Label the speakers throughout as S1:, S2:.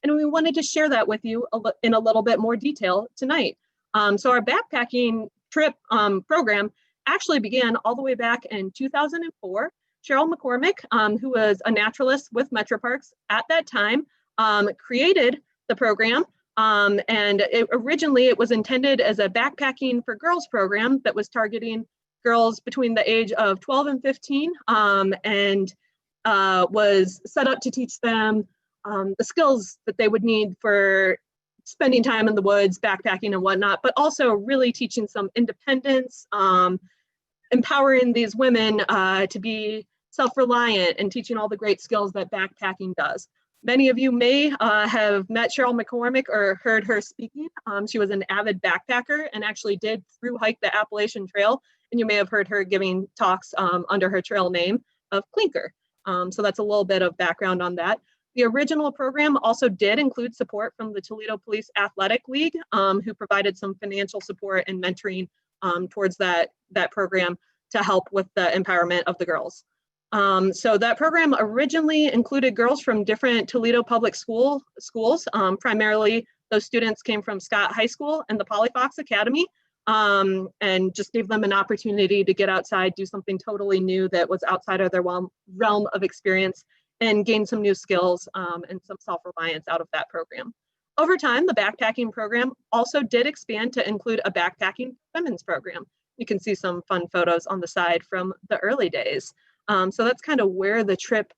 S1: And we wanted to share that with you in a little bit more detail tonight. So our backpacking trip program actually began all the way back in 2004. Cheryl McCormick, who was a naturalist with Metroparks at that time, created the program. And originally it was intended as a backpacking for girls program that was targeting girls between the age of 12 and 15, and was set up to teach them the skills that they would need for spending time in the woods, backpacking and whatnot, but also really teaching some independence, empowering these women to be self-reliant and teaching all the great skills that backpacking does. Many of you may have met Cheryl McCormick or heard her speaking. She was an avid backpacker and actually did through hike the Appalachian Trail. And you may have heard her giving talks under her trail name of Clinker. So that's a little bit of background on that. The original program also did include support from the Toledo Police Athletic League, who provided some financial support and mentoring towards that program to help with the empowerment of the girls. So that program originally included girls from different Toledo public schools. Primarily, those students came from Scott High School and the Polyfox Academy, and just gave them an opportunity to get outside, do something totally new that was outside of their realm of experience, and gain some new skills and some self-reliance out of that program. Over time, the backpacking program also did expand to include a backpacking women's program. You can see some fun photos on the side from the early days. So that's kind of where the trip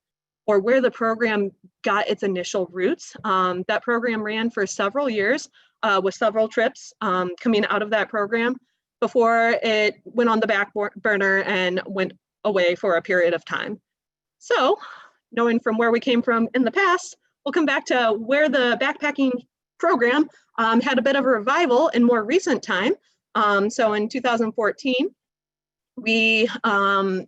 S1: or where the program got its initial roots. That program ran for several years with several trips coming out of that program before it went on the back burner and went away for a period of time. So knowing from where we came from in the past, we'll come back to where the backpacking program had a bit of a revival in more recent time. So in 2014, we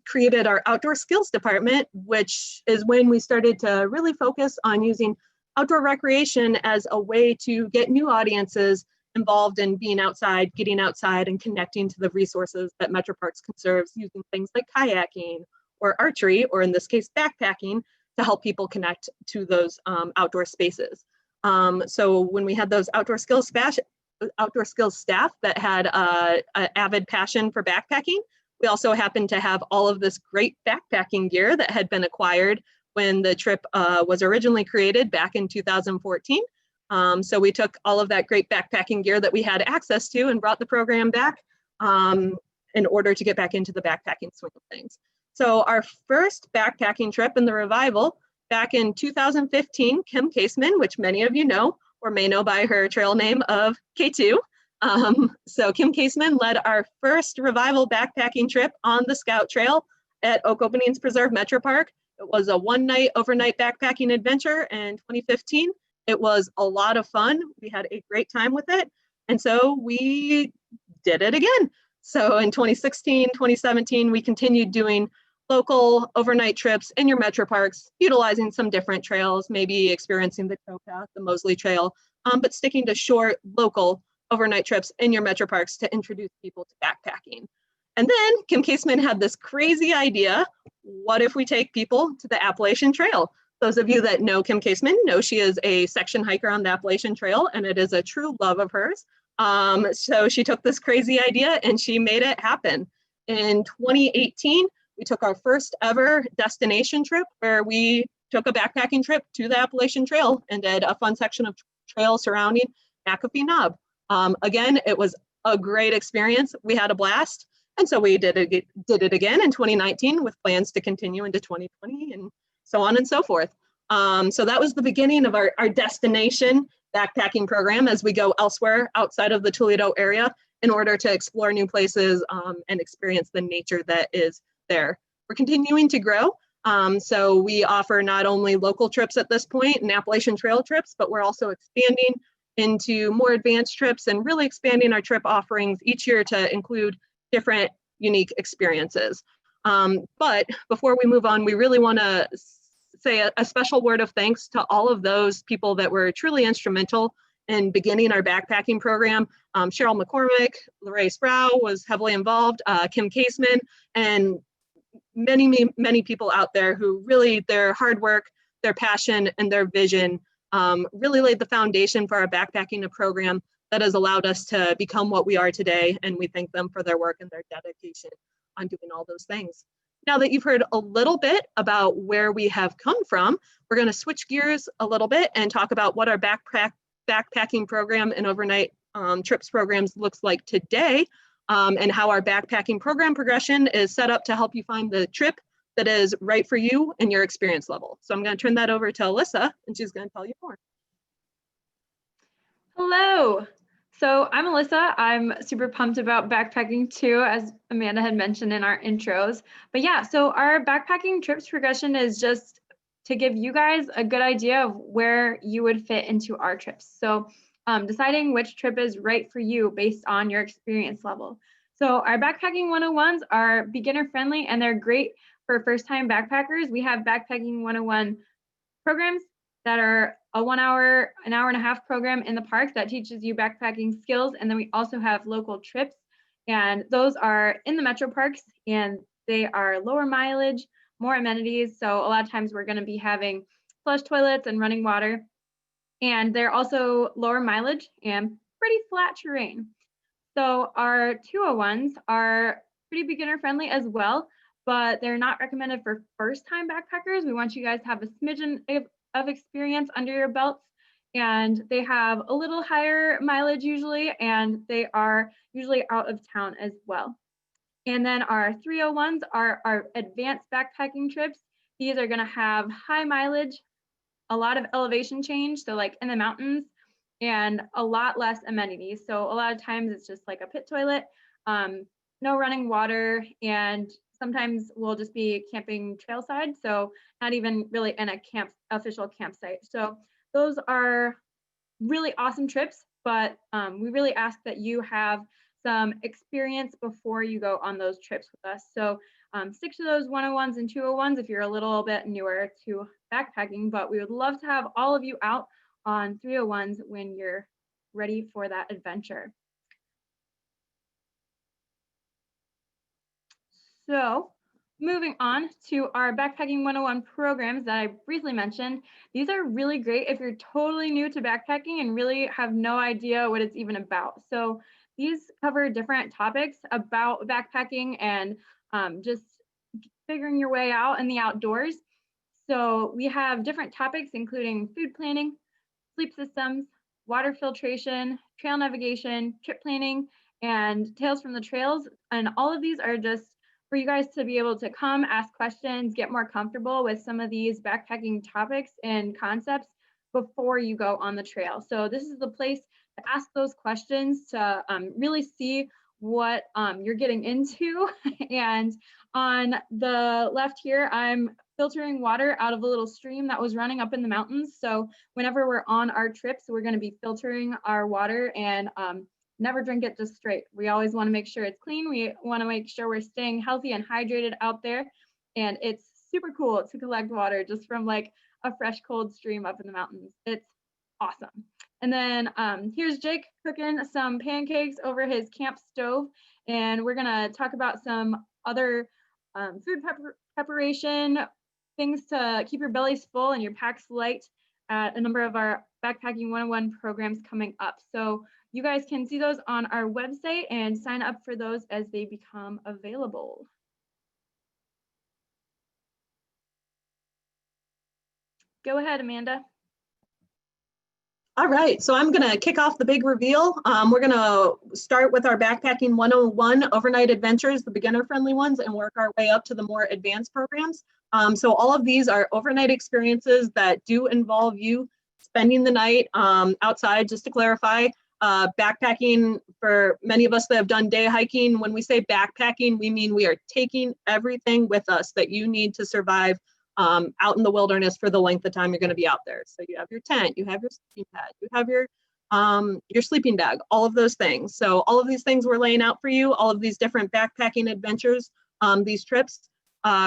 S1: created our outdoor skills department, which is when we started to really focus on using outdoor recreation as a way to get new audiences involved in being outside, getting outside, and connecting to the resources that Metroparks conserves using things like kayaking or archery, or in this case, backpacking, to help people connect to those outdoor spaces. So when we had those outdoor skills staff that had an avid passion for backpacking, we also happened to have all of this great backpacking gear that had been acquired when the trip was originally created back in 2014. So we took all of that great backpacking gear that we had access to and brought the program back in order to get back into the backpacking swing of things. So our first backpacking trip in the revival back in 2015, Kim Caseman, which many of you know or may know by her trail name of K2. So Kim Caseman led our first revival backpacking trip on the Scout Trail at Oak Openings Preserve Metropark. It was a one-night overnight backpacking adventure in 2015. It was a lot of fun. We had a great time with it. And so we did it again. So in 2016, 2017, we continued doing local overnight trips in your Metroparks, utilizing some different trails, maybe experiencing the towpath, the Mosley Trail, but sticking to short local overnight trips in your Metroparks to introduce people to backpacking. And then Kim Caseman had this crazy idea: what if we take people to the Appalachian Trail? Those of you that know Kim Caseman know she is a section hiker on the Appalachian Trail, and it is a true love of hers. So she took this crazy idea and she made it happen. In 2018, we took our first ever destination trip where we took a backpacking trip to the Appalachian Trail and did a fun section of trail surrounding McAfee Knob. Again, it was a great experience. We had a blast. And so we did it again in 2019 with plans to continue into 2020 and so on and so forth. So that was the beginning of our destination backpacking program as we go elsewhere outside of the Toledo area in order to explore new places and experience the nature that is there. We're continuing to grow. So we offer not only local trips at this point and Appalachian Trail trips, but we're also expanding into more advanced trips and really expanding our trip offerings each year to include different unique experiences. But before we move on, we really want to say a special word of thanks to all of those people that were truly instrumental in beginning our backpacking program. Cheryl McCormick, Lorraine Sproul was heavily involved, Kim Caseman, and many people out there who really, their hard work, their passion, and their vision really laid the foundation for our backpacking program that has allowed us to become what we are today. And we thank them for their work and their dedication on doing all those things. Now that you've heard a little bit about where we have come from, we're going to switch gears a little bit and talk about what our backpacking program and overnight trips programs looks like today, and how our backpacking program progression is set up to help you find the trip that is right for you and your experience level. So I'm going to turn that over to Alyssa, and she's going to tell you more.
S2: Hello. So I'm Alyssa. I'm super pumped about backpacking too, as Amanda had mentioned in our intros. But yeah, so our backpacking trips progression is just to give you guys a good idea of where you would fit into our trips. So deciding which trip is right for you based on your experience level. So our backpacking 101s are beginner friendly and they're great for first-time backpackers. We have backpacking 101 programs that are a 1 hour, an hour and a half program in the park that teaches you backpacking skills. And then we also have local trips, and those are in the Metroparks, and they are lower mileage, more amenities. So a lot of times we're going to be having flush toilets and running water, and they're also lower mileage and pretty flat terrain. So our 201s are pretty beginner friendly as well, but they're not recommended for first-time backpackers. We want you guys to have a smidgen of experience under your belts, and they have a little higher mileage usually, and they are usually out of town as well. And then our 301s are our advanced backpacking trips. These are going to have high mileage, a lot of elevation change, so like in the mountains, and a lot less amenities. So a lot of times it's just like a pit toilet, no running water, and sometimes we'll just be camping trailside, so not even really in a official campsite. So those are really awesome trips, but we really ask that you have some experience before you go on those trips with us. So stick to those 101s and 201s if you're a little bit newer to backpacking, but we would love to have all of you out on 301s when you're ready for that adventure. So moving on to our backpacking 101 programs that I briefly mentioned, these are really great if you're totally new to backpacking and really have no idea what it's even about. So these cover different topics about backpacking and just figuring your way out in the outdoors. So we have different topics including food planning, sleep systems, water filtration, trail navigation, trip planning, and tales from the trails. And all of these are just for you guys to be able to come, ask questions, get more comfortable with some of these backpacking topics and concepts before you go on the trail. So this is the place to ask those questions to really see what you're getting into. And on the left here, I'm filtering water out of a little stream that was running up in the mountains. So whenever we're on our trips, we're going to be filtering our water and never drink it just straight. We always want to make sure it's clean. We want to make sure we're staying healthy and hydrated out there. And it's super cool to collect water just from like a fresh, cold stream up in the mountains. It's awesome. And then here's Jake cooking some pancakes over his camp stove. And we're going to talk about some other food preparation, things to keep your bellies full and your packs light at a number of our backpacking 101 programs coming up. So you guys can see those on our website and sign up for those as they become available. Go ahead, Amanda.
S1: All right, so I'm gonna kick off the big reveal. We're gonna start with our backpacking 101 overnight adventures, the beginner friendly ones, and work our way up to the more advanced programs. So all of these are overnight experiences that do involve you spending the night outside. Just to clarify, backpacking, for many of us that have done day hiking, when we say backpacking, we mean we are taking everything with us that you need to survive out in the wilderness for the length of time you're going to be out there. So you have your tent, you have your sleeping pad, you have your sleeping bag, all of those things. So all of these things we're laying out for you, all of these different backpacking adventures, these trips.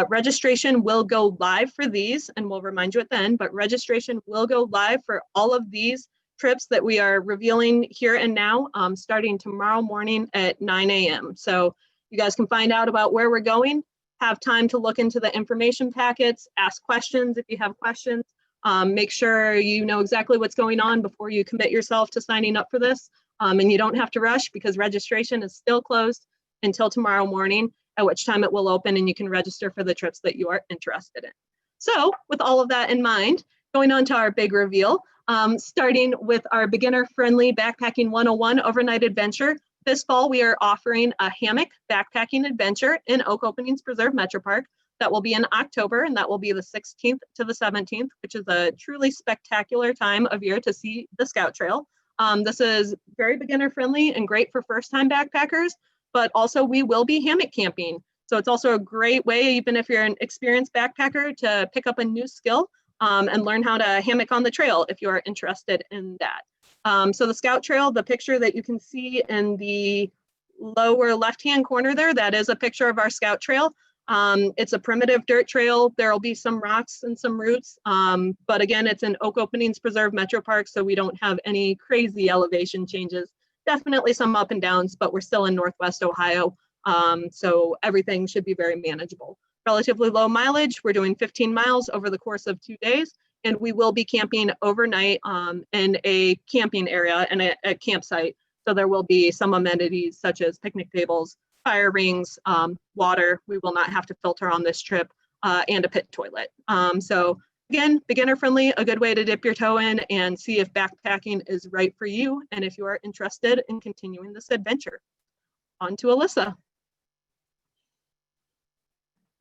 S1: Registration will go live for these, and we'll remind you at the end, but registration will go live for all of these trips that we are revealing here and now, starting tomorrow morning at 9 a.m. So you guys can find out about where we're going, have time to look into the information packets, ask questions if you have questions. Make sure you know exactly what's going on before you commit yourself to signing up for this. And you don't have to rush because registration is still closed until tomorrow morning, at which time it will open and you can register for the trips that you are interested in. So with all of that in mind, going on to our big reveal, starting with our beginner-friendly Backpacking 101 overnight adventure. This fall, we are offering a Hammock backpacking adventure in Oak Openings Preserve Metropark. That will be in October, and that will be the 16th to the 17th, which is a truly spectacular time of year to see the Scout Trail. This is very beginner-friendly and great for first-time backpackers, but also we will be hammock camping. So it's also a great way, even if you're an experienced backpacker, to pick up a new skill and learn how to hammock on the trail if you are interested in that. So the Scout Trail, the picture that you can see in the lower left-hand corner there, that is a picture of our Scout Trail. It's a primitive dirt trail. There will be some rocks and some roots, but again, it's an Oak Openings Preserve Metropark, so we don't have any crazy elevation changes. Definitely some up and downs, but we're still in Northwest Ohio, so everything should be very manageable. Relatively low mileage. We're doing 15 miles over the course of 2 days, and we will be camping overnight in a camping area and a campsite. So there will be some amenities such as picnic tables, fire rings, water. We will not have to filter on this trip, and a pit toilet. So again, beginner friendly, a good way to dip your toe in and see if backpacking is right for you and if you are interested in continuing this adventure. On to Alyssa.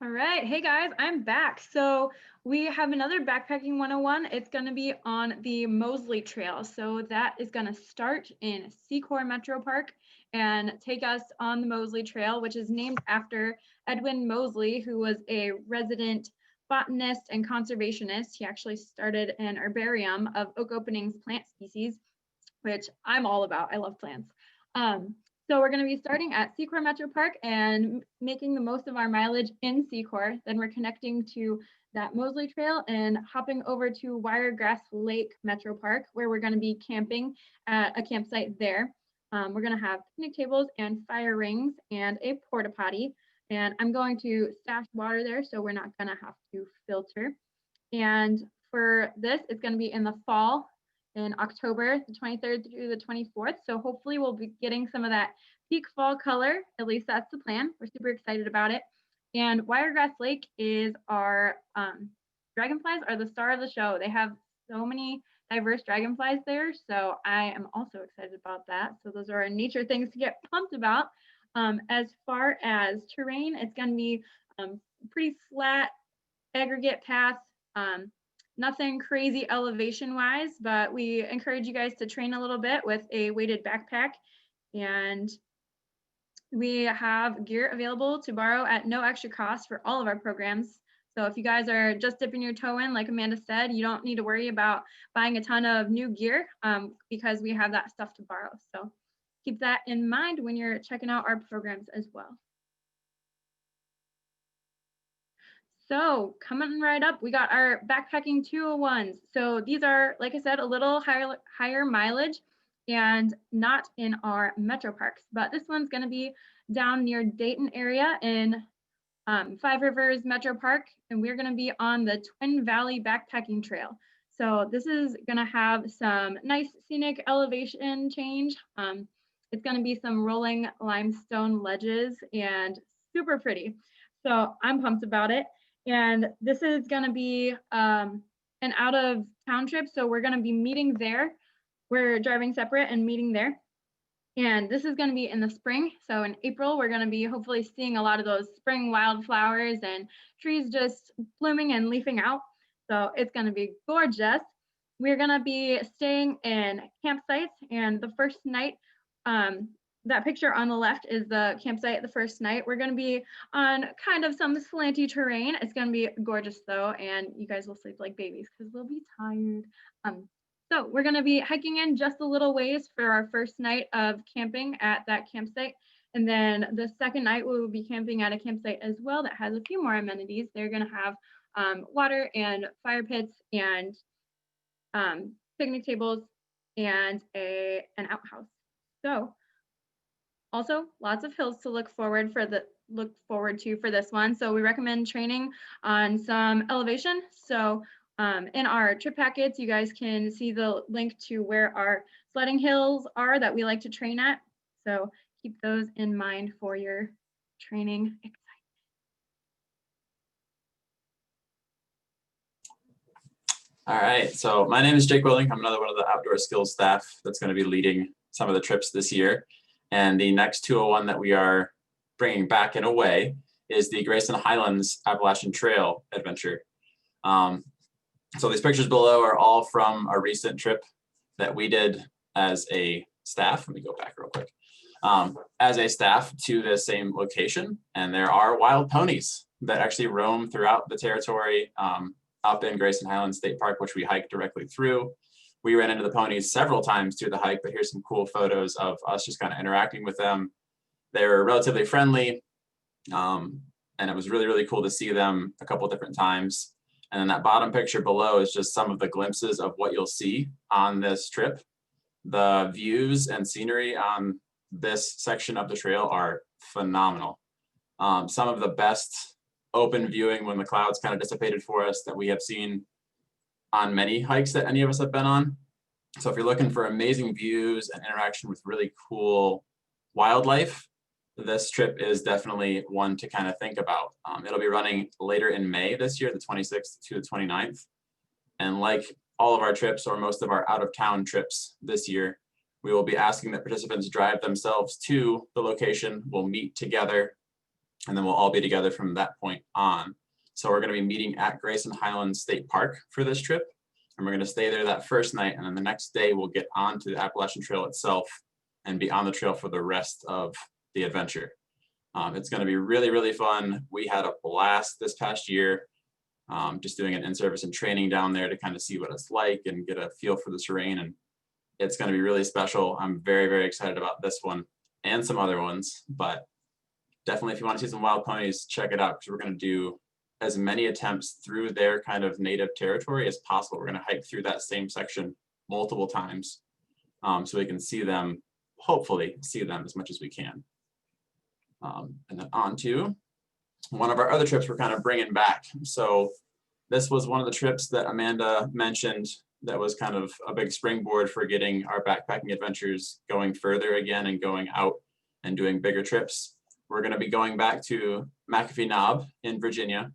S2: All right, hey guys, I'm back. So we have another Backpacking 101. It's going to be on the Mosley Trail. So that is going to start in Secor Metropark and take us on the Mosley Trail, which is named after Edwin Mosley, who was a resident botanist and conservationist. He actually started an herbarium of Oak Openings plant species, which I'm all about. I love plants. So we're going to be starting at Secor Metropark and making the most of our mileage in Secor. Then we're connecting to that Mosley Trail and hopping over to Wiregrass Lake Metropark, where we're going to be camping at a campsite there. We're going to have picnic tables and fire rings and a porta potty. And I'm going to stash water there, so we're not going to have to filter. And for this, it's going to be in the fall, in October, the 23rd through the 24th. So hopefully we'll be getting some of that peak fall color. At least that's the plan. We're super excited about it. And Wiregrass Lake is our, dragonflies are the star of the show. They have so many diverse dragonflies there. So I am also excited about that. So those are our nature things to get pumped about. As far as terrain, it's going to be pretty flat aggregate path. Nothing crazy elevation wise, but we encourage you guys to train a little bit with a weighted backpack. And we have gear available to borrow at no extra cost for all of our programs. So if you guys are just dipping your toe in, like Amanda said, you don't need to worry about buying a ton of new gear because we have that stuff to borrow. So keep that in mind when you're checking out our programs as well. So coming right up, we got our Backpacking 201s. So these are, like I said, a little higher mileage and not in our Metroparks, but this one's going to be down near Dayton area in Five Rivers Metropark, and we're going to be on the Twin Valley Backpacking Trail. So this is going to have some nice scenic elevation change. It's going to be some rolling limestone ledges and super pretty. So I'm pumped about it. And this is going to be an out of town trip. So we're going to be meeting there. We're driving separate and meeting there. And this is going to be in the spring. So in April, we're going to be hopefully seeing a lot of those spring wildflowers and trees just blooming and leafing out. So it's going to be gorgeous. We're going to be staying in campsites. And the first night, that picture on the left is the campsite the first night. We're going to be on kind of some slanty terrain. It's going to be gorgeous though, and you guys will sleep like babies because we'll be tired. So we're going to be hiking in just a little ways for our first night of camping at that campsite. And then the second night we will be camping at a campsite as well that has a few more amenities. They're going to have water and fire pits and picnic tables and an outhouse. So also, lots of hills to look forward to for this one. So we recommend training on some elevation. So In our trip packets, you guys can see the link to where our sledding hills are that we like to train at. So keep those in mind for your training.
S3: All right, so my name is Jake Willing. I'm another one of the outdoor skills staff that's going to be leading some of the trips this year. And the next 201 that we are bringing back in a way is the Grayson Highlands Appalachian Trail adventure. So these pictures below are all from a recent trip that we did as a staff. Let me go back real quick. As a staff to the same location, and there are wild ponies that actually roam throughout the territory up in Grayson Highlands State Park, which we hiked directly through. We ran into the ponies several times through the hike, but here's some cool photos of us just kind of interacting with them. They were relatively friendly, and it was really, really cool to see them a couple different times. And then that bottom picture below is just some of the glimpses of what you'll see on this trip. The views and scenery on this section of the trail are phenomenal. Some of the best open viewing when the clouds kind of dissipated for us that we have seen on many hikes that any of us have been on. So if you're looking for amazing views and interaction with really cool wildlife, this trip is definitely one to kind of think about. It'll be running later in May this year, the 26th to the 29th. And like all of our trips, or most of our out of town trips this year, we will be asking that participants drive themselves to the location. We'll meet together, and then we'll all be together from that point on. So we're going to be meeting at Grayson Highlands State Park for this trip, and we're going to stay there that first night, and then the next day we'll get onto the Appalachian Trail itself and be on the trail for the rest of the adventure. It's going to be really, really fun. We had a blast this past year, just doing an in-service and training down there to kind of see what it's like and get a feel for the terrain, and it's going to be really special. I'm very, very excited about this one and some other ones, but definitely if you want to see some wild ponies, check it out, because we're going to do as many attempts through their kind of native territory as possible. We're going to hike through that same section multiple times, so we can see them, hopefully see them as much as we can. And then on to one of our other trips we're kind of bringing back. So this was one of the trips that Amanda mentioned that was kind of a big springboard for getting our backpacking adventures going further again and going out and doing bigger trips. We're going to be going back to McAfee Knob in Virginia.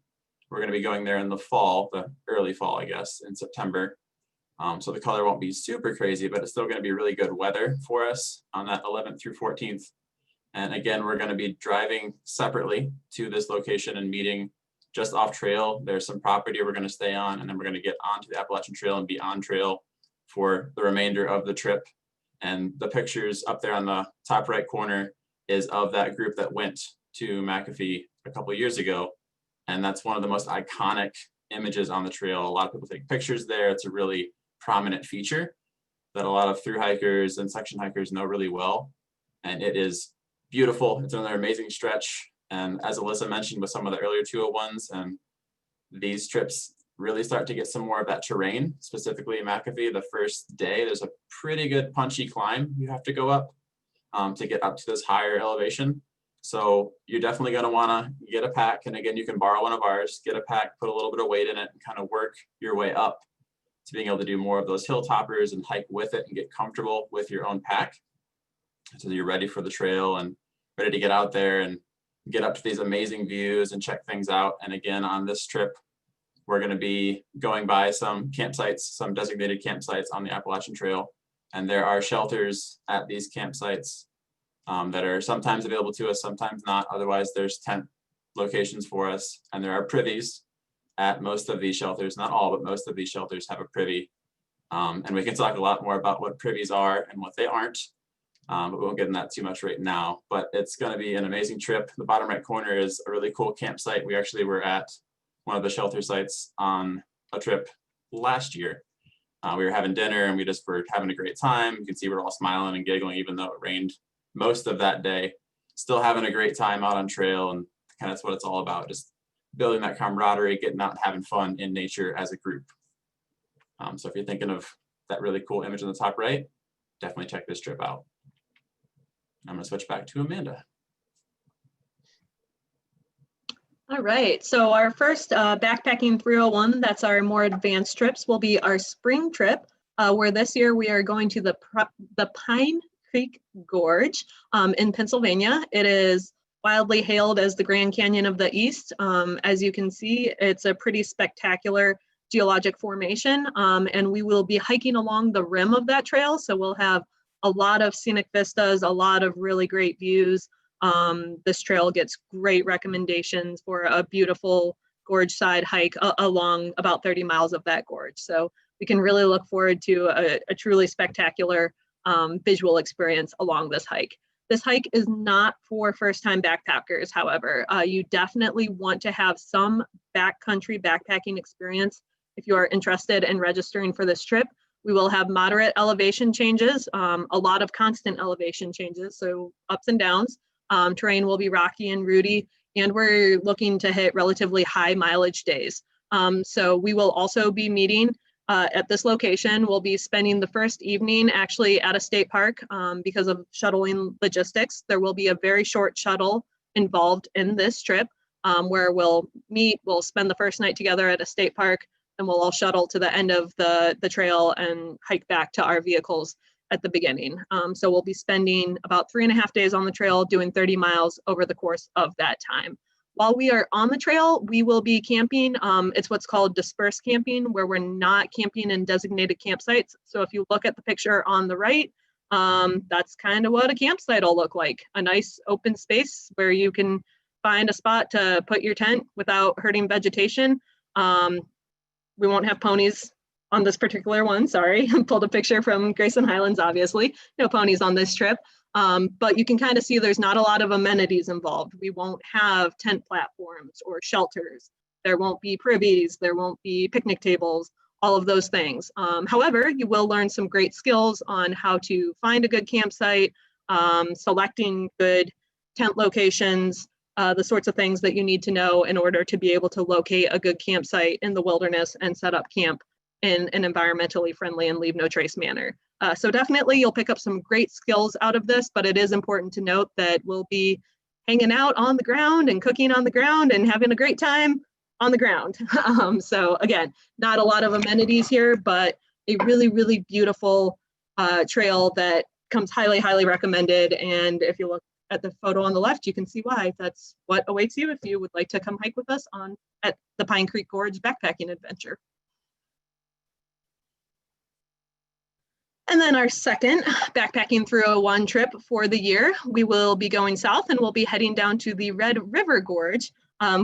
S3: We're going to be going there in the fall, the early fall, I guess, in September. So the color won't be super crazy, but it's still going to be really good weather for us on that 11th through 14th. And again, we're going to be driving separately to this location and meeting just off trail. There's some property we're going to stay on, and then we're going to get onto the Appalachian Trail and be on trail for the remainder of the trip. And the pictures up there on the top right corner is of that group that went to McAfee a couple of years ago. And that's one of the most iconic images on the trail. A lot of people take pictures there. It's a really prominent feature that a lot of thru hikers and section hikers know really well. And it is beautiful. It's another amazing stretch. And as Alyssa mentioned with some of the earlier 201s, and these trips really start to get some more of that terrain, specifically in McAfee. The first day, there's a pretty good punchy climb you have to go up to get up to this higher elevation. So you're definitely going to want to get a pack. And again, you can borrow one of ours, get a pack, put a little bit of weight in it, and kind of work your way up to being able to do more of those hill toppers and hike with it and get comfortable with your own pack. So you're ready for the trail and ready to get out there and get up to these amazing views and check things out. And again, on this trip, we're going to be going by some campsites, some designated campsites on the Appalachian Trail. And there are shelters at these campsites that are sometimes available to us, sometimes not. Otherwise, there's tent locations for us. And there are privies at most of these shelters. Not all, but most of these shelters have a privy. And we can talk a lot more about what privies are and what they aren't. But we won't get in that too much right now. But it's going to be an amazing trip. The bottom right corner is a really cool campsite. We actually were at one of the shelter sites on a trip last year. We were having dinner and we just were having a great time. You can see we're all smiling and giggling, even though it rained most of that day. Still having a great time out on trail, and kind of that's what it's all about, just building that camaraderie, getting out and having fun in nature as a group. So if you're thinking of that really cool image on the top right, definitely check this trip out. I'm going to switch back to Amanda.
S1: All right, so our first backpacking 301, that's our more advanced trips, will be our spring trip, where this year we are going to the Pine Creek Gorge in Pennsylvania. It is wildly hailed as the Grand Canyon of the East. As you can see, it's a pretty spectacular geologic formation, and we will be hiking along the rim of that trail, so we'll have a lot of scenic vistas, a lot of really great views. This trail gets great recommendations for a beautiful gorge side hike along about 30 miles of that gorge. So we can really look forward to a truly spectacular visual experience along this hike. This hike is not for first-time backpackers, however. You definitely want to have some backcountry backpacking experience if you are interested in registering for this trip. We will have moderate elevation changes, a lot of constant elevation changes, so ups and downs. Terrain will be rocky and rooty, and we're looking to hit relatively high mileage days. So we will also be meeting at this location. We'll be spending the first evening actually at a state park because of shuttling logistics. There will be a very short shuttle involved in this trip where we'll meet, we'll spend the first night together at a state park, and we'll all shuttle to the end of the trail and hike back to our vehicles at the beginning. So we'll be spending about 3.5 days on the trail doing 30 miles over the course of that time. While we are on the trail, we will be camping. It's what's called dispersed camping, where we're not camping in designated campsites. So if you look at the picture on the right, that's kind of what a campsite will look like. A nice open space where you can find a spot to put your tent without hurting vegetation. We won't have ponies on this particular one, sorry. Pulled a picture from Grayson Highlands, obviously. No ponies on this trip. But you can kind of see there's not a lot of amenities involved. We won't have tent platforms or shelters. There won't be privies. There won't be picnic tables, all of those things. However, you will learn some great skills on how to find a good campsite, selecting good tent locations, the sorts of things that you need to know in order to be able to locate a good campsite in the wilderness and set up camp in an environmentally friendly and leave no trace manner. So definitely you'll pick up some great skills out of this, but it is important to note that we'll be hanging out on the ground and cooking on the ground and having a great time on the ground. So again, not a lot of amenities here, but a really, really beautiful trail that comes highly, highly recommended. And if you look at the photo on the left, you can see why. That's what awaits you if you would like to come hike with us at the Pine Creek Gorge backpacking adventure. And then our second backpacking 301 trip for the year, we will be going south and we'll be heading down to the Red River Gorge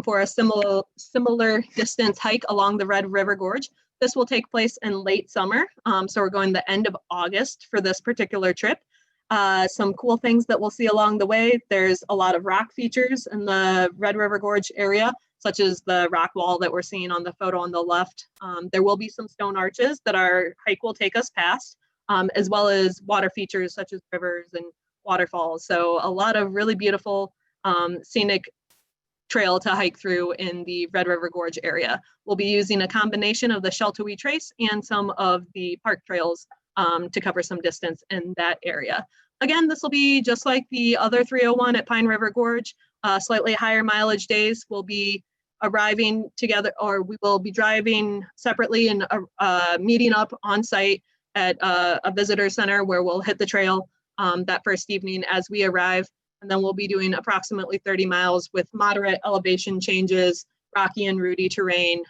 S1: for a similar distance hike along the Red River Gorge. This will take place in late summer. So we're going the end of August for this particular trip. Some cool things that we'll see along the way. There's a lot of rock features in the Red River Gorge area, such as the rock wall that we're seeing on the photo on the left. There will be some stone arches that our hike will take us past. As well as water features such as rivers and waterfalls. So a lot of really beautiful scenic trail to hike through in the Red River Gorge area. We'll be using a combination of the Sheltowee Trace and some of the park trails to cover some distance in that area. Again, this will be just like the other 301 at Pine River Gorge, slightly higher mileage days. We'll be arriving together, or we will be driving separately and meeting up on site at a visitor center where we'll hit the trail that first evening as we arrive. And then we'll be doing approximately 30 miles with moderate elevation changes, rocky and rooty terrain,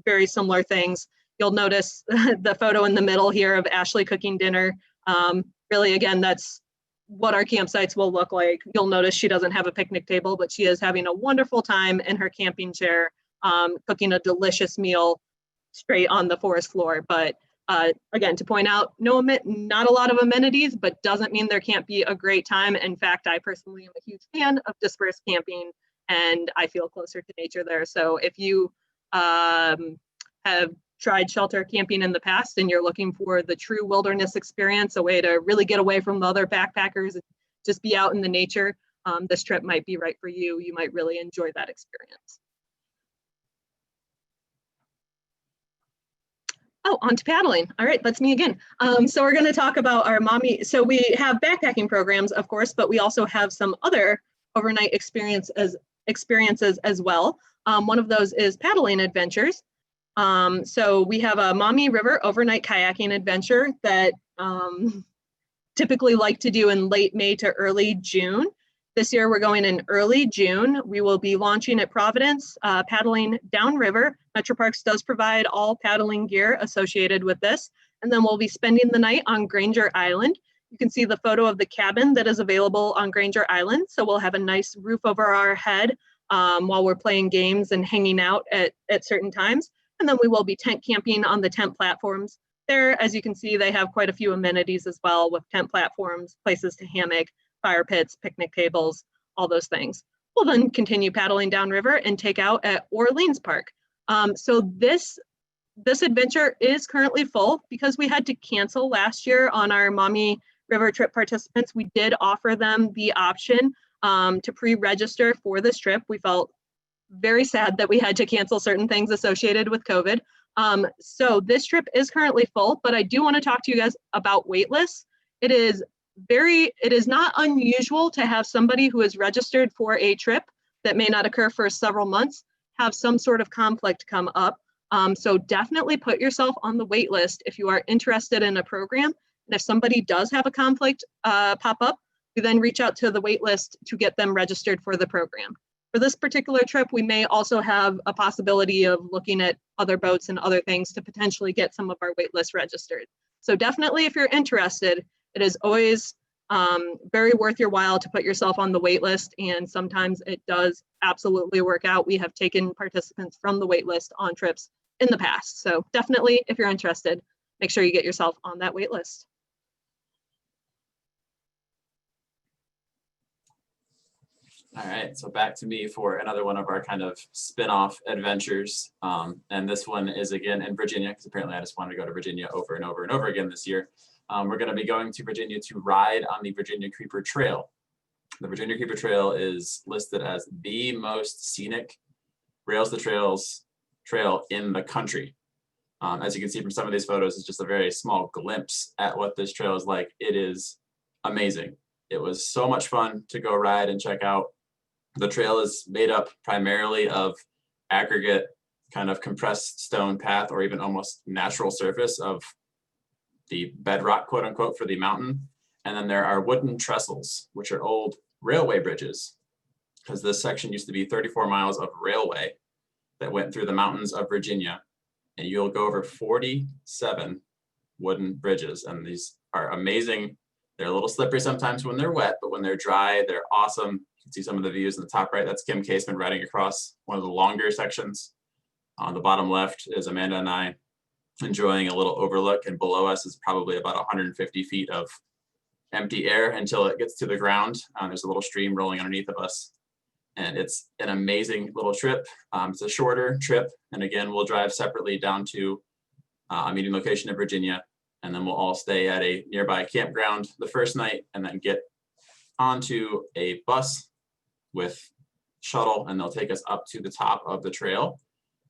S1: very similar things. You'll notice the photo in the middle here of Ashley cooking dinner. Really, again, that's what our campsites will look like. You'll notice she doesn't have a picnic table, but she is having a wonderful time in her camping chair, cooking a delicious meal straight on the forest floor. But again, to point out, not a lot of amenities, but doesn't mean there can't be a great time. In fact, I personally am a huge fan of dispersed camping, and I feel closer to nature there. So if you have tried shelter camping in the past and you're looking for the true wilderness experience, a way to really get away from the other backpackers and just be out in the nature, this trip might be right for you. You might really enjoy that experience. Oh, on to paddling. All right, that's me again. So we're going to talk about our mommy. So we have backpacking programs, of course, but we also have some other overnight experiences experiences as well. One of those is paddling adventures. So we have a Maumee River overnight kayaking adventure that typically like to do in late May to early June. This year we're going in early June. We will be launching at Providence, paddling downriver. Metroparks does provide all paddling gear associated with this. And then we'll be spending the night on Granger Island. You can see the photo of the cabin that is available on Granger Island. So we'll have a nice roof over our head while we're playing games and hanging out at certain times. And then we will be tent camping on the tent platforms. There, as you can see, they have quite a few amenities as well with tent platforms, places to hammock, fire pits, picnic tables, all those things. We'll then continue paddling downriver and take out at Orleans Park. So this adventure is currently full because we had to cancel last year on our Maumee River trip participants. We did offer them the option to pre-register for this trip. We felt very sad that we had to cancel certain things associated with COVID. So this trip is currently full, but I do want to talk to you guys about wait lists. It is not unusual to have somebody who is registered for a trip that may not occur for several months have some sort of conflict come up. So definitely put yourself on the wait list if you are interested in a program. And if somebody does have a conflict pop up, you then reach out to the wait list to get them registered for the program. For this particular trip, we may also have a possibility of looking at other boats and other things to potentially get some of our wait lists registered. So definitely, if you're interested, it is always very worth your while to put yourself on the wait list, and sometimes it does absolutely work out. We have taken participants from the wait list on trips in the past. So definitely, if you're interested, make sure you get yourself on that wait list.
S3: All right, so back to me for another one of our kind of spin-off adventures. And this one is again in Virginia, because apparently I just wanted to go to Virginia over and over and over again this year. We're going to be going to Virginia to ride on the Virginia Creeper Trail. The Virginia Creeper Trail is listed as the most scenic rails to trails trail in the country. As you can see from some of these photos, it's just a very small glimpse at what this trail is like. It is amazing. It was so much fun to go ride and check out. The trail is made up primarily of aggregate kind of compressed stone path or even almost natural surface of the bedrock, quote unquote, for the mountain. And then there are wooden trestles, which are old railway bridges, because this section used to be 34 miles of railway that went through the mountains of Virginia. And you'll go over 47 wooden bridges. And these are amazing. They're a little slippery sometimes when they're wet, but when they're dry, they're awesome. You can see some of the views in the top right. That's Kim Caseman riding across one of the longer sections. On the bottom left is Amanda and I enjoying a little overlook, and below us is probably about 150 feet of empty air until it gets to the ground. There's a little stream rolling underneath of us, and it's an amazing little trip. It's a shorter trip, and again, we'll drive separately down to a meeting location in Virginia, and then we'll all stay at a nearby campground the first night, and then get onto a bus with shuttle, and they'll take us up to the top of the trail.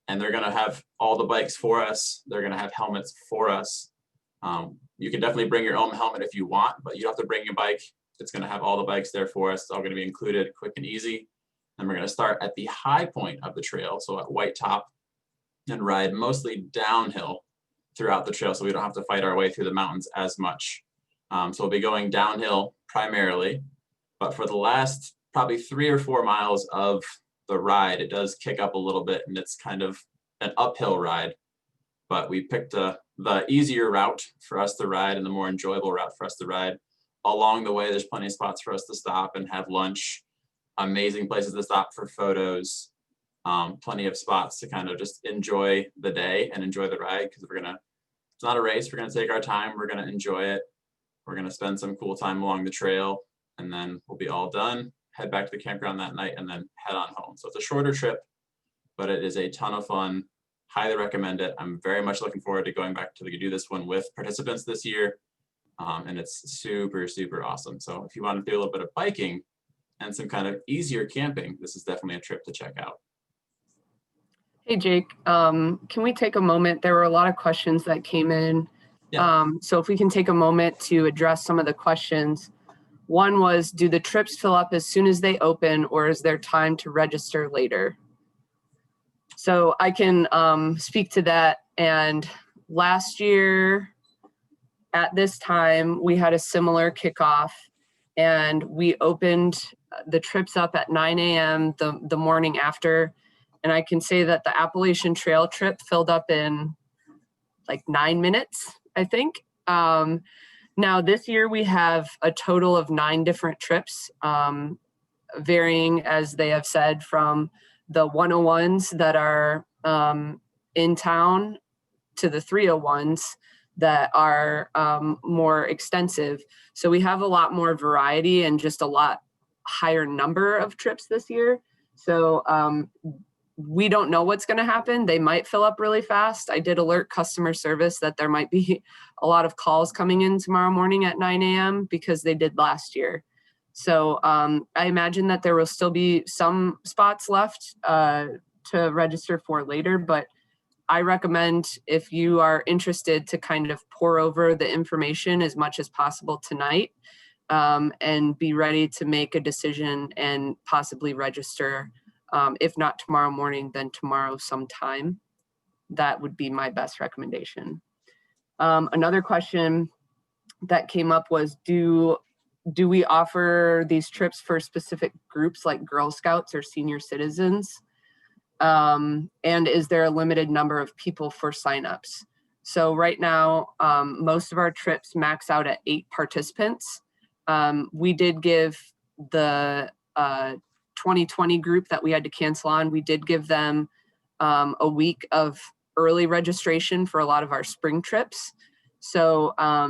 S3: And they're gonna have all the bikes for us. They're gonna have helmets for us. You can definitely bring your own helmet if you want, but you don't have to bring your bike. It's gonna have all the bikes there for us. It's all gonna be included, quick and easy. And we're gonna start at the high point of the trail, so at White Top, and ride mostly downhill throughout the trail, so we don't have to fight our way through the mountains as much. So we'll be going downhill primarily, but for the last probably 3 or 4 miles of the ride, it does kick up a little bit, and it's kind of an uphill ride, but we picked the easier route for us to ride and the more enjoyable route for us to ride. Along the way, there's plenty of spots for us to stop and have lunch, amazing places to stop for photos, plenty of spots to kind of just enjoy the day and enjoy the ride, because it's not a race, we're gonna take our time, we're gonna enjoy it, we're gonna spend some cool time along the trail, and then we'll be all done, head back to the campground that night, and then head on home. So it's a shorter trip, but it is a ton of fun. Highly recommend it. I'm very much looking forward to going back to do this one with participants this year. And it's super, super awesome. So if you want to do a little bit of biking and some kind of easier camping, this is definitely a trip to check out.
S4: Hey, Jake, can we take a moment? There were a lot of questions that came in.
S3: Yeah.
S4: So if we can take a moment to address some of the questions. One was, do the trips fill up as soon as they open, or is there time to register later? So I can speak to that. And last year at this time, we had a similar kickoff, and we opened the trips up at 9 a.m. the morning after. And I can say that the Appalachian Trail trip filled up in like 9 minutes, I think. Now this year we have a total of 9 different trips, varying, as they have said, from the 101s that are in town to the 301s that are more extensive. So we have a lot more variety and just a lot higher number of trips this year. So we don't know what's going to happen. They might fill up really fast. I did alert customer service that there might be a lot of calls coming in tomorrow morning at 9 a.m. because they did last year. So I imagine that there will still be some spots left to register for later, but I recommend, if you are interested, to kind of pour over the information as much as possible tonight, and be ready to make a decision and possibly register. If not tomorrow morning, then tomorrow sometime. That would be my best recommendation. Another question that came up was, do we offer these trips for specific groups like Girl Scouts or senior citizens? And is there a limited number of people for signups? So right now, most of our trips max out at 8 participants. We did give the 2020 group that we had to cancel on, we did give them a week of early registration for a lot of our spring trips. So a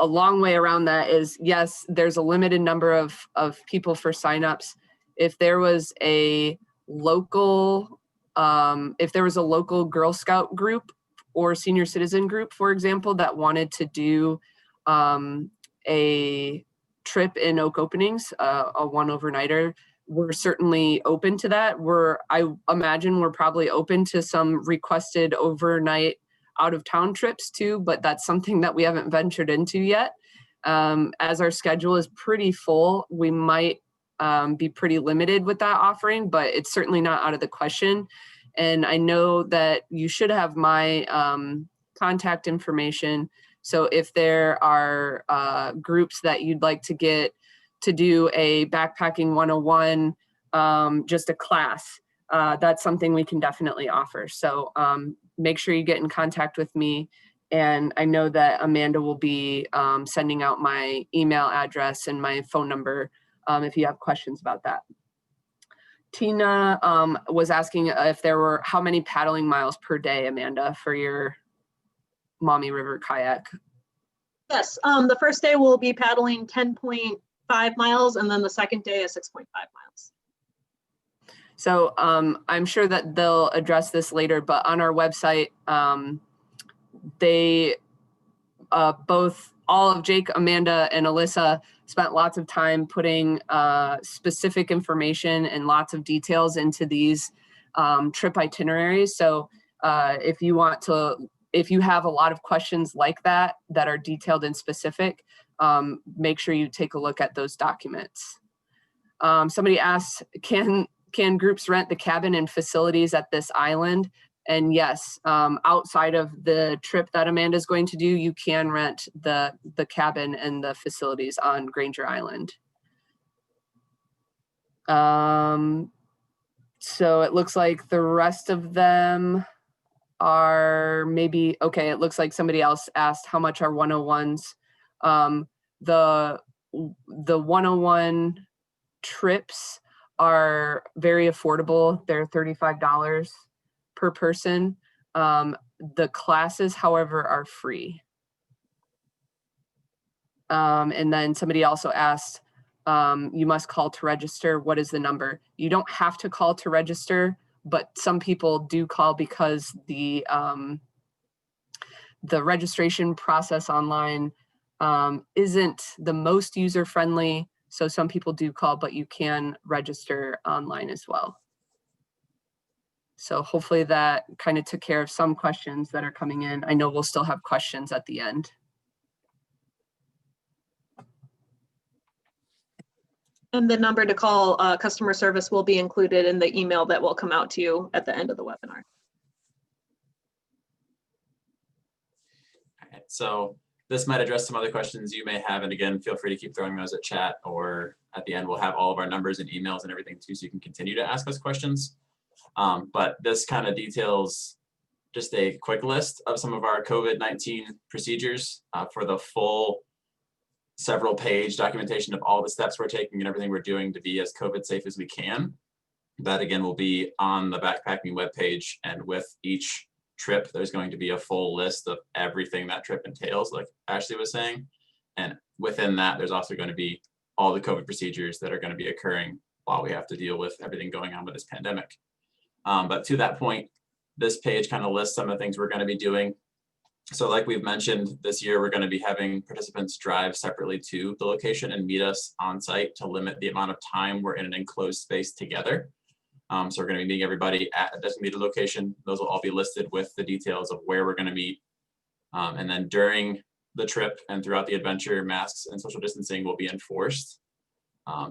S4: long way around that is, yes, there's a limited number of people for signups. If there was a local Girl Scout group or senior citizen group, for example, that wanted to do a trip in Oak Openings, a one overnighter, we're certainly open to that. I imagine we're probably open to some requested overnight out of town trips too, but that's something that we haven't ventured into yet. As our schedule is pretty full, we might be pretty limited with that offering, but it's certainly not out of the question. And I know that you should have my contact information. So if there are groups that you'd like to get to do a backpacking 101, just a class, that's something we can definitely offer. So make sure you get in contact with me. And I know that Amanda will be sending out my email address and my phone number if you have questions about that. Tina was asking if there were, how many paddling miles per day, Amanda, for your Maumee River kayak?
S1: Yes, the first day we'll be paddling 10.5 miles, and then the second day is 6.5 miles.
S4: So I'm sure that they'll address this later, but on our website, they all of Jake, Amanda, and Alyssa spent lots of time putting specific information and lots of details into these trip itineraries. So if you have a lot of questions like that are detailed and specific, make sure you take a look at those documents. Somebody asked, can groups rent the cabin and facilities at this island? And yes, outside of the trip that Amanda's going to do, you can rent the cabin and the facilities on Granger Island. So it looks like the rest of them are maybe, okay, it looks like somebody else asked how much are 101s. The 101 trips are very affordable. They're $35 per person. The classes, however, are free. And then somebody also asked, you must call to register. What is the number? You don't have to call to register, but some people do call because the registration process online isn't the most user-friendly. So some people do call, but you can register online as well. So hopefully that kind of took care of some questions that are coming in. I know we'll still have questions at the end.
S1: And the number to call customer service will be included in the email that will come out to you at the end of the webinar.
S3: All right, so this might address some other questions you may have. And again, feel free to keep throwing those at chat, or at the end, we'll have all of our numbers and emails and everything too, so you can continue to ask us questions. But this kind of details just a quick list of some of our COVID-19 procedures for the full several page documentation of all the steps we're taking and everything we're doing to be as COVID safe as we can. That again will be on the backpacking webpage, and with each trip, there's going to be a full list of everything that trip entails, like Ashley was saying. And within that, there's also going to be all the COVID procedures that are going to be occurring while we have to deal with everything going on with this pandemic. But to that point, this page kind of lists some of the things we're going to be doing. So like we've mentioned, this year, we're going to be having participants drive separately to the location and meet us on site to limit the amount of time we're in an enclosed space together. So we're going to be meeting everybody at a designated location. Those will all be listed with the details of where we're going to meet. And then during the trip and throughout the adventure, masks and social distancing will be enforced.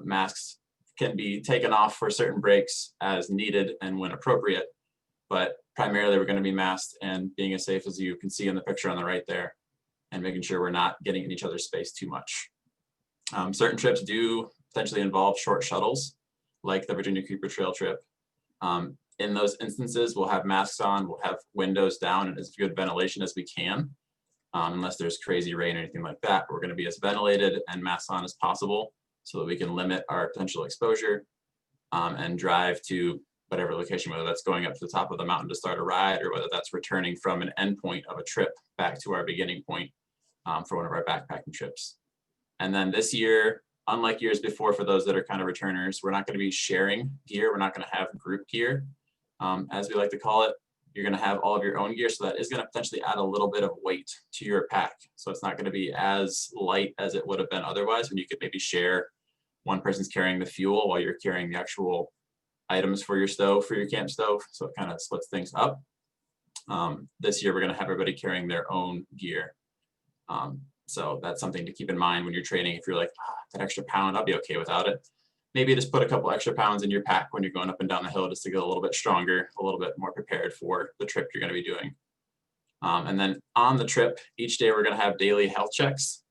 S3: Masks can be taken off for certain breaks as needed and when appropriate, but primarily we're going to be masked and being as safe as you can see in the picture on the right there, and making sure we're not getting in each other's space too much. Certain trips do potentially involve short shuttles, like the Virginia Creeper Trail trip. In those instances, we'll have masks on, we'll have windows down and as good ventilation as we can, unless there's crazy rain or anything like that. We're going to be as ventilated and masks on as possible so that we can limit our potential exposure and drive to whatever location, whether that's going up to the top of the mountain to start a ride, or whether that's returning from an end point of a trip back to our beginning point for one of our backpacking trips. And then this year, unlike years before, for those that are kind of returners, we're not going to be sharing gear. We're not going to have group gear, as we like to call it. You're going to have all of your own gear, so that is going to potentially add a little bit of weight to your pack. So it's not going to be as light as it would have been otherwise, when you could maybe share, one person's carrying the fuel while you're carrying the actual items for your stove, for your camp stove. So it kind of splits things up. This year, we're going to have everybody carrying their own gear. So that's something to keep in mind when you're training. If you're like, that extra pound, I'll be okay without it. Maybe just put a couple extra pounds in your pack when you're going up and down the hill, just to get a little bit stronger, a little bit more prepared for the trip you're going to be doing. And then on the trip, each day we're going to have daily health checks.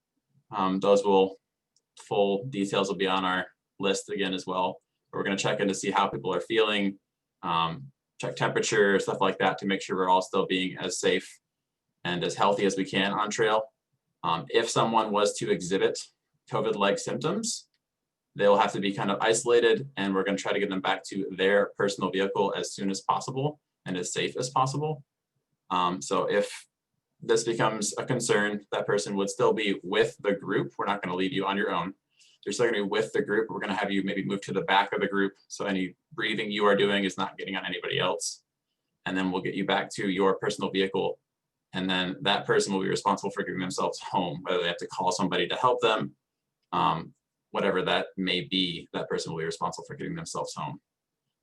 S3: Full details will be on our list again as well. We're going to check in to see how people are feeling, check temperature, stuff like that, to make sure we're all still being as safe and as healthy as we can on trail. If someone was to exhibit COVID-like symptoms, they'll have to be kind of isolated, and we're going to try to get them back to their personal vehicle as soon as possible and as safe as possible. So if this becomes a concern, that person would still be with the group. We're not going to leave you on your own. You're still going to be with the group. We're going to have you maybe move to the back of the group, so any breathing you are doing is not getting on anybody else. And then we'll get you back to your personal vehicle. And then that person will be responsible for getting themselves home, whether they have to call somebody to help them, whatever that may be, that person will be responsible for getting themselves home.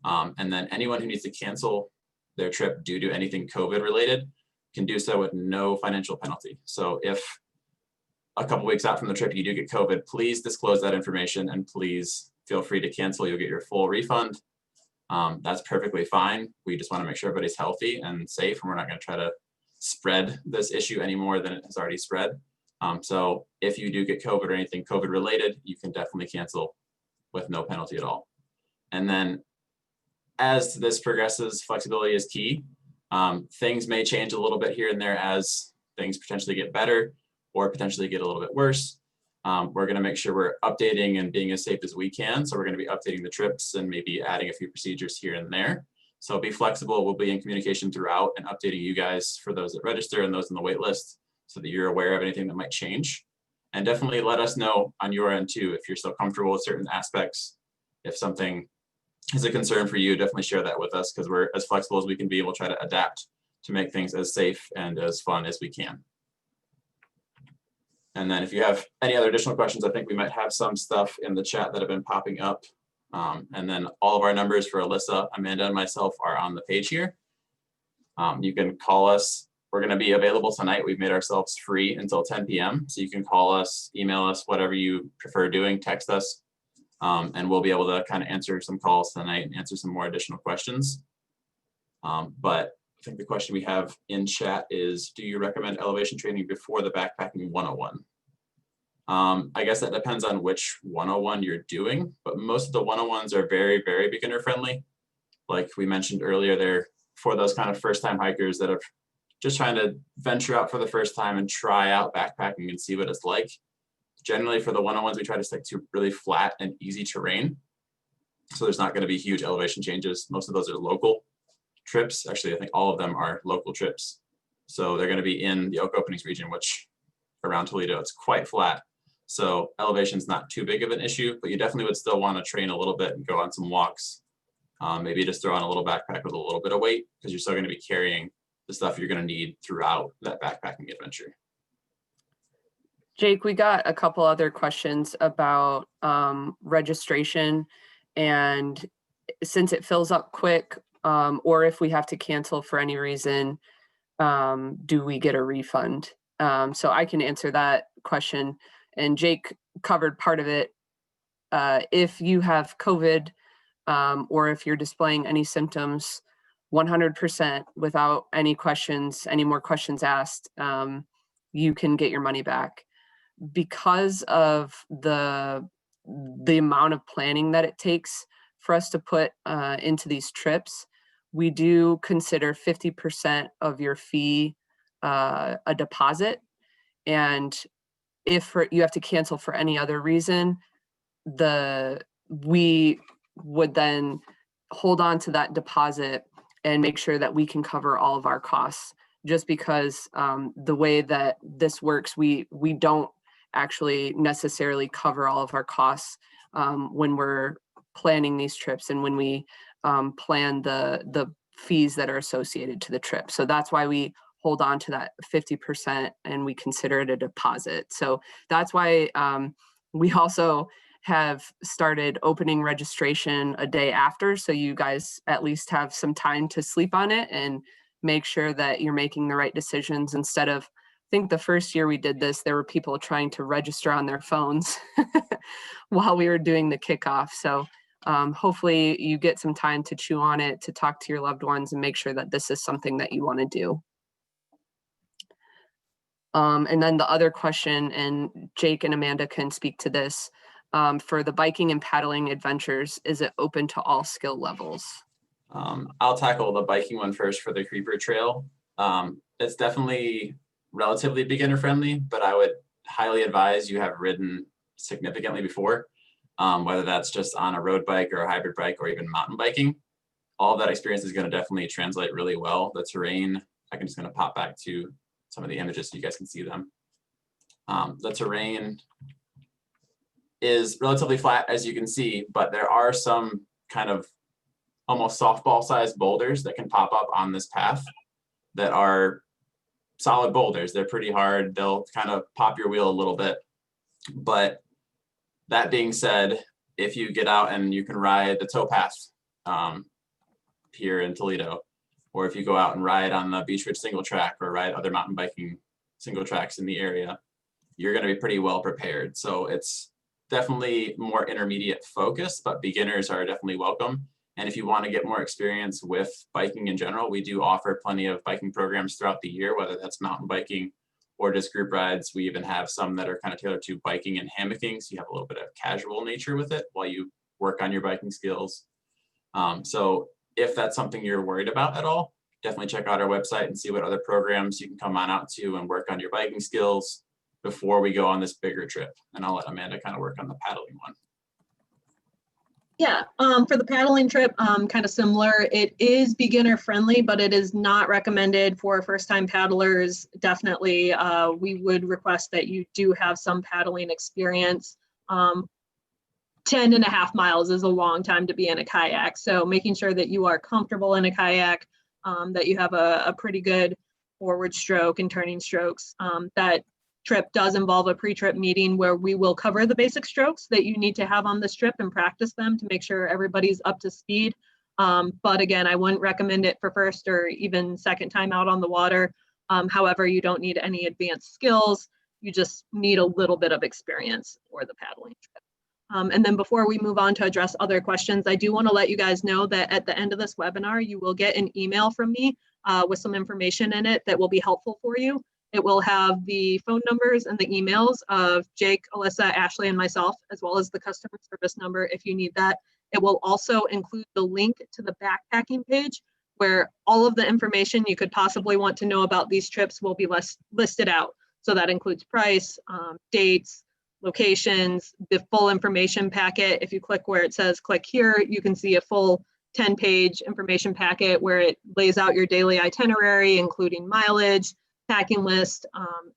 S3: And then anyone who needs to cancel their trip due to anything COVID related can do so with no financial penalty. So if a couple weeks out from the trip you do get COVID, please disclose that information and please feel free to cancel. You'll get your full refund. That's perfectly fine. We just want to make sure everybody's healthy and safe, and we're not going to try to spread this issue any more than it has already spread. So if you do get COVID or anything COVID related, you can definitely cancel with no penalty at all. And then as this progresses, flexibility is key. Things may change a little bit here and there as things potentially get better or potentially get a little bit worse. We're going to make sure we're updating and being as safe as we can. So we're going to be updating the trips and maybe adding a few procedures here and there. So be flexible. We'll be in communication throughout and updating you guys for those that register and those on the wait list, so that you're aware of anything that might change. And definitely let us know on your end too, if you're still comfortable with certain aspects. If something is a concern for you, definitely share that with us, because we're as flexible as we can be. We'll try to adapt to make things as safe and as fun as we can. And then if you have any other additional questions, I think we might have some stuff in the chat that have been popping up. And then all of our numbers for Alyssa, Amanda, and myself are on the page here. You can call us. We're going to be available tonight. We've made ourselves free until 10 p.m. So you can call us, email us, whatever you prefer doing, text us. And we'll be able to kind of answer some calls tonight and answer some more additional questions. But I think the question we have in chat is, do you recommend elevation training before the backpacking 101? I guess that depends on which 101 you're doing, but most of the 101s are very, very beginner friendly. Like we mentioned earlier, they're for those kind of first time hikers that are just trying to venture out for the first time and try out backpacking and see what it's like. Generally for the 101s, we try to stick to really flat and easy terrain. So there's not going to be huge elevation changes. Most of those are local trips. Actually, I think all of them are local trips. So they're going to be in the Oak Openings region, which around Toledo, it's quite flat. So elevation is not too big of an issue, but you definitely would still want to train a little bit and go on some walks. Maybe just throw on a little backpack with a little bit of weight, because you're still going to be carrying the stuff you're going to need throughout that backpacking adventure.
S4: Jake, we got a couple other questions about registration, and since it fills up quick, or if we have to cancel for any reason, do we get a refund? So I can answer that question, and Jake covered part of it. If you have COVID, or if you're displaying any symptoms, 100% without any questions, any more questions asked, you can get your money back. Because of the amount of planning that it takes for us to put into these trips, we do consider 50% of your fee a deposit. And if you have to cancel for any other reason, we would then hold on to that deposit and make sure that we can cover all of our costs. Just because the way that this works, we don't actually necessarily cover all of our costs when we're planning these trips and when we plan the fees that are associated to the trip. So that's why we hold on to that 50% and we consider it a deposit. So that's why we also have started opening registration a day after, so you guys at least have some time to sleep on it and make sure that you're making the right decisions. Instead of, I think the first year we did this, there were people trying to register on their phones while we were doing the kickoff. So hopefully you get some time to chew on it, to talk to your loved ones and make sure that this is something that you want to do. And then the other question, and Jake and Amanda can speak to this, for the biking and paddling adventures, is it open to all skill levels?
S3: I'll tackle the biking one first for the Creeper Trail. It's definitely relatively beginner friendly, but I would highly advise you have ridden significantly before, whether that's just on a road bike or a hybrid bike or even mountain biking. All of that experience is going to definitely translate really well. The terrain, I'm just going to pop back to some of the images so you guys can see them. The terrain is relatively flat, as you can see, but there are some kind of almost softball sized boulders that can pop up on this path that are solid boulders. They're pretty hard. They'll kind of pop your wheel a little bit. But that being said, if you get out and you can ride the towpath here in Toledo, or if you go out and ride on the Beach Ridge single track or ride other mountain biking single tracks in the area, you're going to be pretty well prepared. So it's definitely more intermediate focus, but beginners are definitely welcome. And if you want to get more experience with biking in general, we do offer plenty of biking programs throughout the year, whether that's mountain biking or just group rides. We even have some that are kind of tailored to biking and hammocking, so you have a little bit of casual nature with it while you work on your biking skills. So if that's something you're worried about at all, definitely check out our website and see what other programs you can come on out to and work on your biking skills before we go on this bigger trip. And I'll let Amanda kind of work on the paddling one.
S1: Yeah, for the paddling trip, kind of similar. It is beginner friendly, but it is not recommended for first time paddlers. Definitely, we would request that you do have some paddling experience. 10.5 miles is a long time to be in a kayak. So making sure that you are comfortable in a kayak, that you have a pretty good forward stroke and turning strokes. That trip does involve a pre-trip meeting where we will cover the basic strokes that you need to have on this trip and practice them to make sure everybody's up to speed. But again, I wouldn't recommend it for first or even second time out on the water. However, you don't need any advanced skills. You just need a little bit of experience for the paddling trip. And then before we move on to address other questions, I do want to let you guys know that at the end of this webinar, you will get an email from me with some information in it that will be helpful for you. It will have the phone numbers and the emails of Jake, Alyssa, Ashley, and myself, as well as the customer service number if you need that. It will also include the link to the backpacking page where all of the information you could possibly want to know about these trips will be listed out. So that includes price, dates, locations, the full information packet. If you click where it says click here, you can see a full 10-page information packet where it lays out your daily itinerary, including mileage, packing list,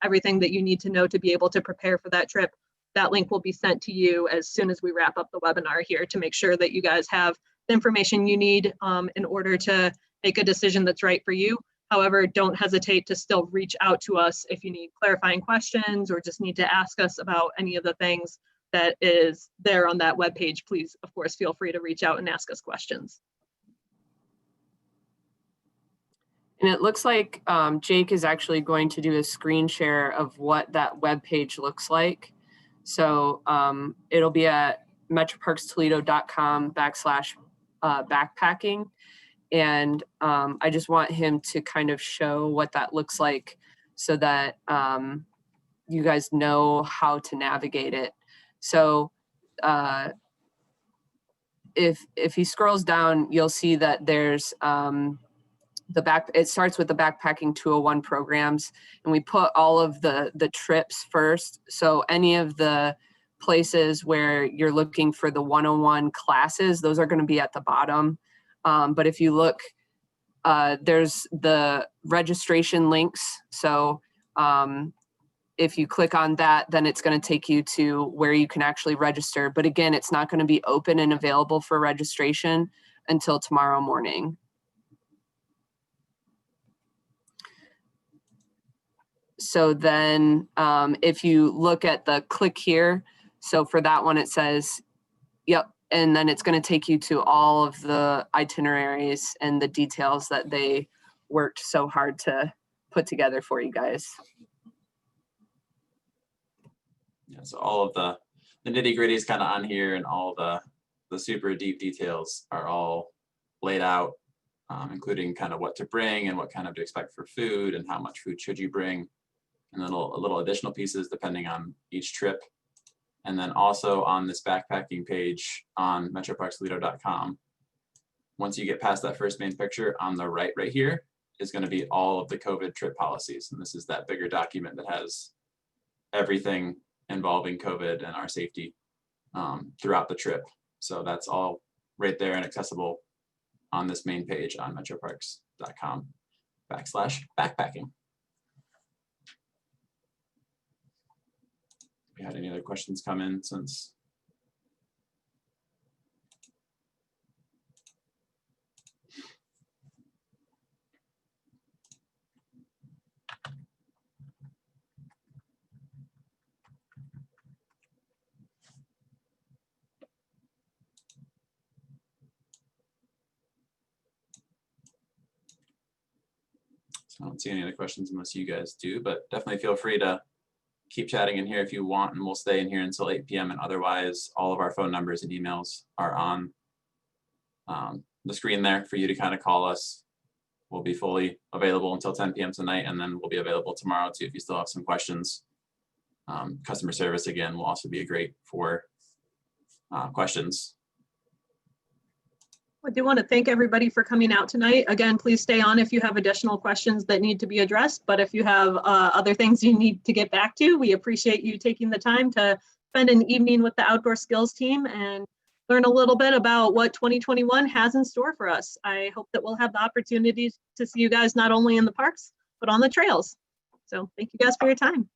S1: everything that you need to know to be able to prepare for that trip. That link will be sent to you as soon as we wrap up the webinar here to make sure that you guys have the information you need in order to make a decision that's right for you. However, don't hesitate to still reach out to us if you need clarifying questions or just need to ask us about any of the things that is there on that webpage. Please, of course, feel free to reach out and ask us questions.
S4: And it looks like Jake is actually going to do a screen share of what that web page looks like. So it'll be at metroparkstoledo.com/backpacking. And I just want him to kind of show what that looks like so that you guys know how to navigate it. So if he scrolls down, you'll see that there's it starts with the Backpacking 201 programs, and we put all of the trips first. So any of the places where you're looking for the 101 classes, those are going to be at the bottom. But if you look, there's the registration links. So if you click on that, then it's going to take you to where you can actually register. But again, it's not going to be open and available for registration until tomorrow morning. So then if you look at the click here, so for that one, it says, yep. And then it's going to take you to all of the itineraries and the details that they worked so hard to put together for you guys.
S3: Yeah, so all of the nitty gritty is kind of on here, and all the super deep details are all laid out, including kind of what to bring and what kind of to expect for food and how much food should you bring, and then a little additional pieces depending on each trip. And then also on this backpacking page on metroparkstoledo.com, once you get past that first main picture, on the right here is going to be all of the COVID trip policies. And this is that bigger document that has everything involving COVID and our safety throughout the trip. So that's all right there and accessible on this main page on metroparks.com/backpacking. If you had any other questions come in since. So I don't see any other questions unless you guys do, but definitely feel free to keep chatting in here if you want, and we'll stay in here until 8 p.m. And otherwise, all of our phone numbers and emails are on the screen there for you to kind of call us. We'll be fully available until 10 p.m. tonight, and then we'll be available tomorrow too if you still have some questions. Customer service, again, will also be great for questions.
S1: I do want to thank everybody for coming out tonight. Again, please stay on if you have additional questions that need to be addressed, but if you have other things you need to get back to, we appreciate you taking the time to spend an evening with the Outdoor Skills team and learn a little bit about what 2021 has in store for us. I hope that we'll have the opportunities to see you guys not only in the parks, but on the trails. So thank you guys for your time.